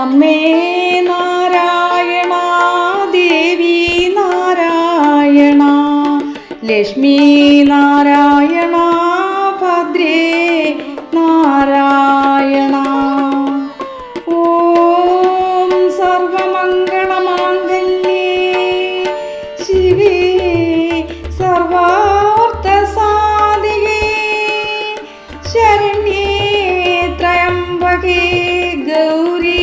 അമ്മേ നാരായണ, ദേവി നാരായണ, ലക്ഷ്മി നാരായണ, ഭദ്രേ നാരായണ. ഓം സർവമംഗളമാംഗല്യേ ശിവേ സർവാർത്ഥസാധികേ ശരണ്യേ ത്രയംബകേ ഗൗരി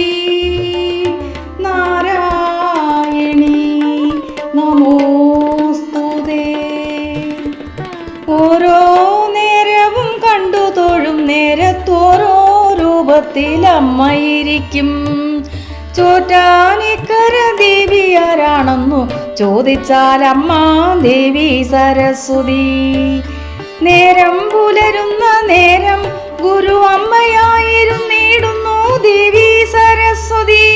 നാരായണി നമോസ്തുതേ. ഓരോ നേരവും കണ്ടു തൊഴും നേരത്തോരോ രൂപത്തിൽ അമ്മയിരിക്കും. ചോറ്റാനിക്കര ദേവി ആരാണെന്നു ചോദിച്ചാൽ അമ്മ ദേവി സരസ്വതി. നേരം പുലരുന്ന നേരം ഗുരു അമ്മയായിരുന്നിടുന്നു ദേവി സരസ്വതി.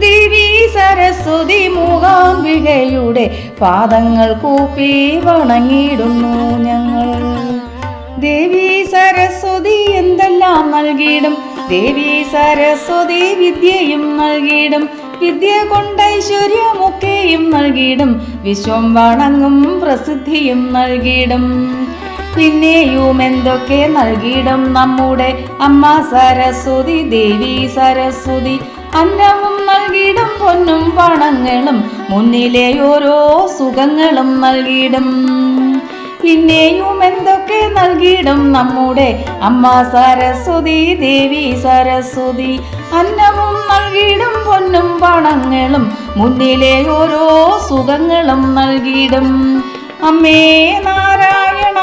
ദേവി സരസ്വതി മൂകാംബികയുടെ പാദങ്ങൾ കൂപ്പി വണങ്ങിടുന്നു ഞങ്ങൾ. ദേവി സരസ്വതി എന്തെല്ലാം നൽകിയിടും, ദേവി സരസ്വതി വിദ്യയും നൽകിയിടും. വിദ്യ കൊണ്ട് ഐശ്വര്യമൊക്കെയും നൽകിയിടും. വിശ്വം വണങ്ങും പ്രസിദ്ധിയും നൽകിയിടും. പിന്നെയും എന്തൊക്കെ നൽകിയിടും നമ്മുടെ അമ്മ സരസ്വതി. ദേവി സരസ്വതി അന്നവും നൽകിയിടും, പൊന്നും പണങ്ങളും മുന്നിലെ ഓരോ സുഖങ്ങളും നൽകിയിടും. പിന്നെയും എന്തൊക്കെ നൽകിയിടും നമ്മുടെ അമ്മ സരസ്വതി. ദേവി സരസ്വതി അന്നവും നൽകിയിടും, പൊന്നും പണങ്ങളും മുന്നിലെ ഓരോ സുഖങ്ങളും നൽകിയിടും. അമ്മേ നാരായണ,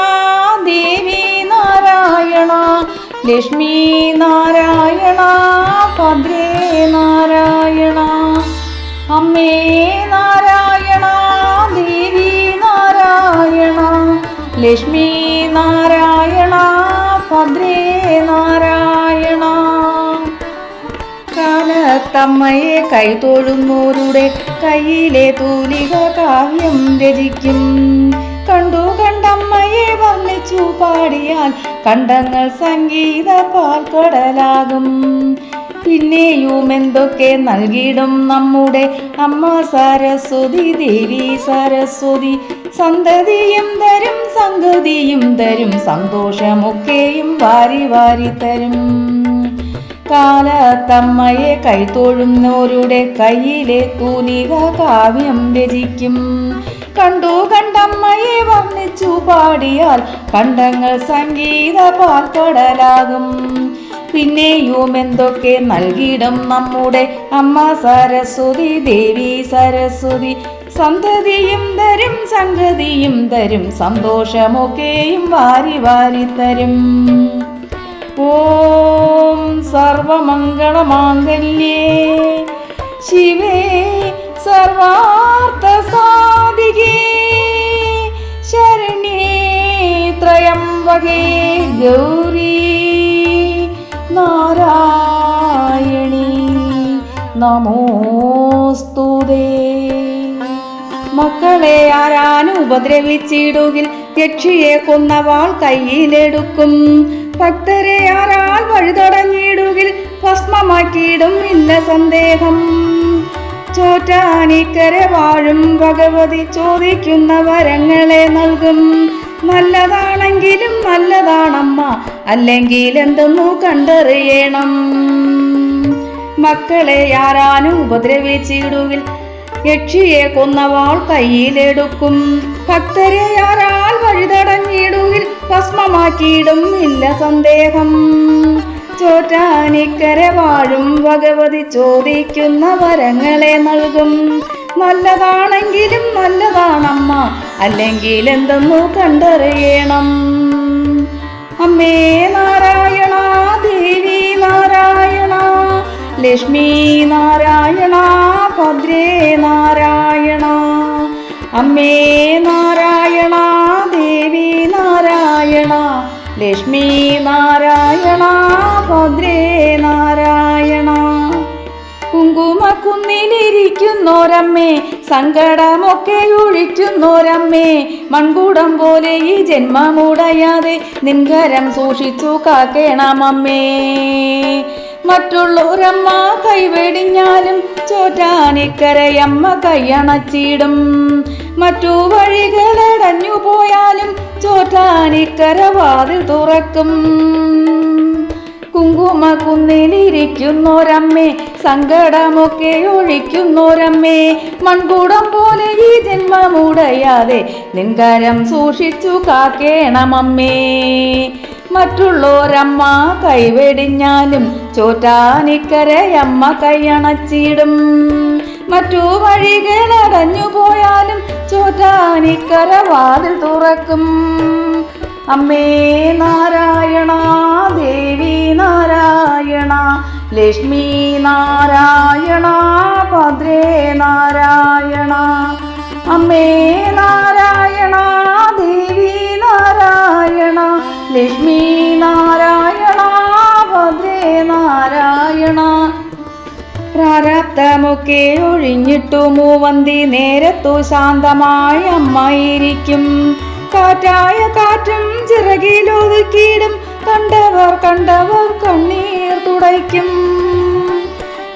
ദേവി നാരായണ, ലക്ഷ്മി നാരായണ, ഭദ്രേ നാരായണ. അമ്മേ നാരായണ, ദേവി നാരായണ, ലക്ഷ്മി നാരായണ, ഭദ്രേ നാരായണ. കാലത്തമ്മയെ കൈതൊഴുന്നോരുടെ കയ്യിലെ തൂലിക കാവ്യം രചിക്കും. കണ്ടു കണ്ടമ്മയെ വർണ്ണിച്ചു പാടിയാൽ കണ്ടങ്ങൾ സംഗീത പാൽക്കടലാകും. പിന്നെയും എന്തൊക്കെ നൽകിയിടും നമ്മുടെ അമ്മ സരസ്വതി. ദേവി സരസ്വതി സന്തതിയും തരും, സംഗതിയും തരും, സന്തോഷമൊക്കെയും വാരി വാരി തരും. കാലത്തമ്മയെ കൈതൊഴുന്നോരുടെ കയ്യിലെ തൂലിക കാവ്യം രചിക്കും. കണ്ടു കണ്ടമ്മയെ വർണ്ണിച്ചു പാടിയാൽ കണ്ടങ്ങൾ സംഗീത പാൽക്കടലാകും. പിന്നെയും എന്തൊക്കെ നൽകിയിടും നമ്മുടെ അമ്മ സരസ്വതി. ദേവി സരസ്വതി സന്തതിയും തരും, സംഗതിയും തരും, സന്തോഷമൊക്കെയും വാരി വാരി തരും. ഓം സർവമംഗളമാംഗല്യേ ശിവേ സർവാർത്ഥസാധികേ ശരണ്യേ ത്രയംബകേ ഗൗരി നാരായണി നമോസ്തുതേ. മക്കളെ ആരാനും ഉപദ്രവിച്ചിടുകിൽ യക്ഷിയെ കൊന്നവാൾ കയ്യിലെടുക്കും. ഭക്തരെ ആരാൽ വഴിതടഞ്ഞിടുകിൽ ഭസ്മമാക്കിയിടും ഇല്ല സന്ദേഹം. ചോറ്റാനിക്കര വാഴും ഭഗവതി ചോദിക്കുന്ന വരങ്ങളെ നൽകും. നല്ലതാണെങ്കിലും നല്ലതാണമ്മ, അല്ലെങ്കിൽ എന്തെന്നു കണ്ടറിയണം. മക്കളെ ആരാനും ഉപദ്രവിച്ചിടുകിൽ യക്ഷിയെ കൊന്നവാൾ കയ്യിലെടുക്കും. ഭക്തരെ ആരാൽ വഴിതടഞ്ഞിടുകിൽ ഭസ്മമാക്കിയിടും ഇല്ല സന്ദേഹം. ചോറ്റാനിക്കര വാഴും ഭഗവതി ചോദിക്കുന്ന വരങ്ങളെ നൽകും. നല്ലതാണെങ്കിലും നല്ലതാണമ്മ, അല്ലെങ്കിൽ എന്തെന്നു കണ്ടറിയണം. അമ്മേ നാരായണ, ദേവി നാരായണ, ലക്ഷ്മി നാരായണ, ഭദ്രേ നാരായണ. അമ്മേ നാരായണ, ദേവി നാരായണ, ലക്ഷ്മി നാരായണ, ഭദ്രേ നാരായണ. കുങ്കുമക്കുന്നിലിരിക്കുന്നോരമ്മേ, സങ്കടമൊക്കെ ഒഴിക്കുന്നോരമ്മേ, മൺകൂടം പോലെ ഈ ജന്മമുടയാതെ നിൻകരം സൂക്ഷിച്ചു കാക്കേണമമ്മേ. മറ്റുള്ളൊരമ്മ കൈവെടിഞ്ഞാലും ചോറ്റാനിക്കരയമ്മ കൈയണച്ചിടും. മറ്റു വഴികളടഞ്ഞു പോയാലും ചോറ്റാനിക്കര വാതിൽ തുറക്കും. കുങ്കുമക്കുന്നിലിരിക്കുന്നോരമ്മേ, സങ്കടമൊക്കെ ഒഴിക്കുന്നോരമ്മേ, മൺകൂടം പോലെ ഈ ജന്മമുടയാതെ നിൻകരം സൂക്ഷിച്ചു കാക്കേണമമ്മേ. മറ്റുള്ളോരമ്മ കൈവെടിഞ്ഞാലും ചോറ്റാനിക്കരയമ്മ കൈയണച്ചിടും. മറ്റു വഴികളടഞ്ഞു പോയാലും ചോറ്റാനിക്കര വാതിൽ തുറക്കും. അമ്മേ നാരായണ, ദേവി നാരായണ, ലക്ഷ്മി നാരായണ, ഭദ്രേ നാരായണ. അമ്മേ നാരായണ, ദേവി നാരായണ, ലക്ഷ്മി നാരായണ, ഭദ്രേ നാരായണ. പ്രാരാബ്ധമൊക്കെ ഒഴിഞ്ഞിട്ടു മൂവന്തി നേരത്തു ശാന്തമായി അമ്മയിരിക്കും. കാറ്റായ കാറ്റും ചിറകിലൊതുക്കിയിടും, കണ്ടവർ കണ്ടവർ കണ്ണീർ തുടയ്ക്കും.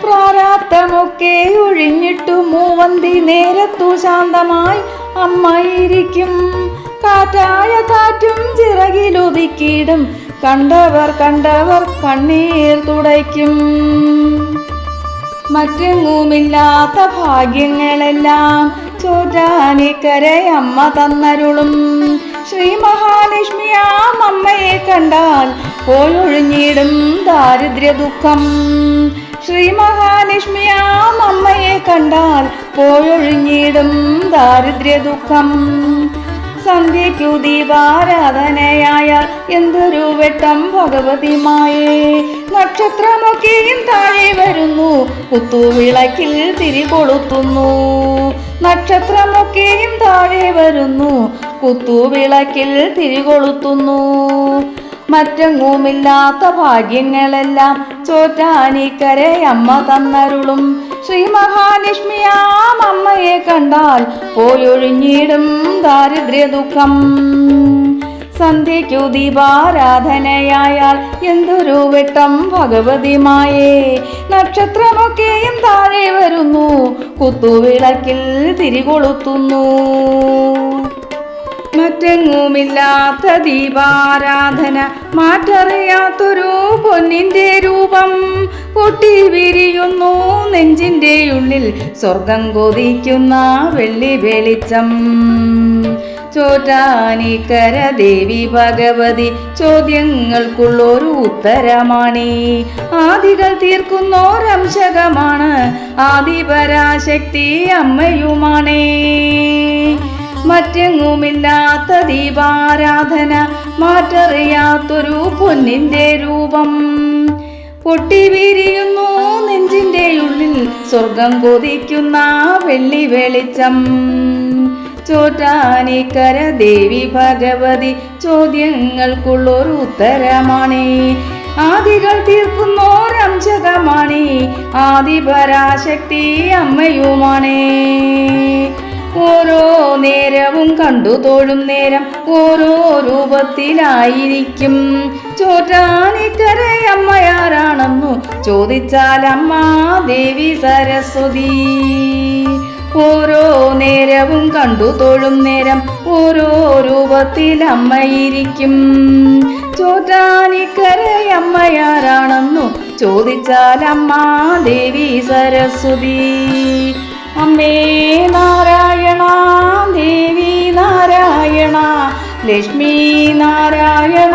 പ്രാരാബ്ധമൊക്കെ ഒഴിഞ്ഞിട്ടു മൂവന്തി നേരത്തു ശാന്തമായി അമ്മയിരിക്കും. കാറ്റായ കാറ്റും ചിറകിലൊതുക്കിയിടും, കണ്ടവർ കണ്ടവർ കണ്ണീർ തുടയ്ക്കും. മറ്റെങ്ങുമില്ലാത്ത ഭാഗ്യങ്ങളെല്ലാം ചോറ്റാനിക്കരയമ്മ തന്നരുളും. ശ്രീ മഹാലക്ഷ്മിയാം അമ്മയെ കണ്ടാൽ പോയൊഴിഞ്ഞിടും ദാരിദ്ര്യ ദുഃഖം. ശ്രീ മഹാലക്ഷ്മിയാം അമ്മയെ കണ്ടാൽ പോയൊഴിഞ്ഞിടും ദാരിദ്ര്യ ദുഃഖം. സന്ധ്യയ്ക്കു ദീപാരാധനയായാൽ എന്തൊരു വെട്ടം ഭഗവതിമായേ. നക്ഷത്രമൊക്കെയും താഴെ വരുന്നു, കുത്തുവിളക്കിൽ തിരികൊളുത്തുന്നു. നക്ഷത്രമൊക്കെയും താഴെ വരുന്നു, കുത്തുവിളക്കിൽ തിരികൊളുത്തുന്നു. മറ്റെങ്ങുമില്ലാത്ത ഭാഗ്യങ്ങളെല്ലാം ചോറ്റാനിക്കരയമ്മ തന്നരുളും. ശ്രീ മഹാലക്ഷ്മിയാം അമ്മയെ കണ്ടാൽ പോയൊഴിഞ്ഞിടും ദാരിദ്ര്യ ദുഃഖം. സന്ധ്യയ്ക്കു ദീപാരാധനയായാൽ എന്തൊരു വെട്ടം ഭഗവതിമായേ. നക്ഷത്രമൊക്കെയും താഴെ വരുന്നു, കുത്തുവിളക്കിൽ തിരികൊളുത്തുന്നു. മറ്റെങ്ങുമില്ലാത്ത ദീപാരാധന, മാറ്ററിയാത്തൊരു പൊന്നിന്റെ രൂപം. പൊട്ടി വിരിയുന്നു നെഞ്ചിന്റെ ഉള്ളിൽ സ്വർഗം കൊതിക്കുന്ന വെള്ളി വെളിച്ചം. ചോറ്റാനിക്കര ദേവി ഭഗവതി ചോദ്യങ്ങൾക്കുള്ളൊരു ഉത്തരമാണീ. ആദികൾ തീർക്കുന്നോരംശകമാണ്, ആദിപരാശക്തി അമ്മയുമാണേ. മറ്റെങ്ങുമില്ലാത്ത ദീപാരാധന, മാറ്ററിയാത്തൊരു പൊന്നിന്റെ രൂപം. പൊട്ടി വിരിയുന്നു നെഞ്ചിന്റെ ഉള്ളിൽ സ്വർഗം കൊതിക്കുന്ന വെള്ളി വെളിച്ചം. ചോറ്റാനിക്കര ദേവി ഭഗവതി ചോദ്യങ്ങൾക്കുള്ളൊരു ഉത്തരമാണീ. ആദികൾ തീർക്കുന്നോരംശകമാണീ, ആദിപരാശക്തി അമ്മയുമാണേ. ഓരോ നേരവും കണ്ടു തോഴും നേരം ഓരോ രൂപത്തിലായിരിക്കും. ചോറ്റാനിക്കരയമ്മയാരാണെന്നു ചോദിച്ചാൽ അമ്മ ദേവി സരസ്വതി. ഓരോ നേരവും കണ്ടു തോഴും നേരം ഓരോ രൂപത്തിൽ അമ്മയിരിക്കും. ചോറ്റാനിക്കരയമ്മയാരാണെന്നു ചോദിച്ചാൽ അമ്മ ദേവി സരസ്വതി. അമ്മേ നാരായണ, ദേവി നാരായണ, ലക്ഷ്മി നാരായണ,